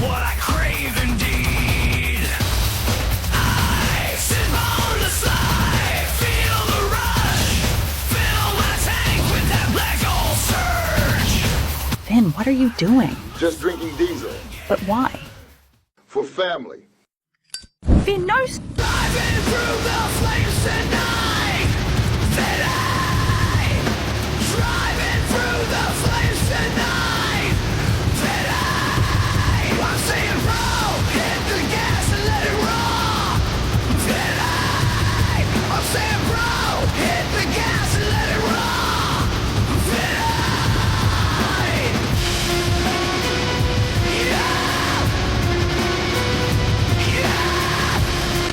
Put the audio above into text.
what I crave indeed. I sit on the side, feel the rush, fill my tank with that black gold surge. Finn, what are you doing? Just drinking diesel. But why? For family. Finn, no! I've been through the flames tonight.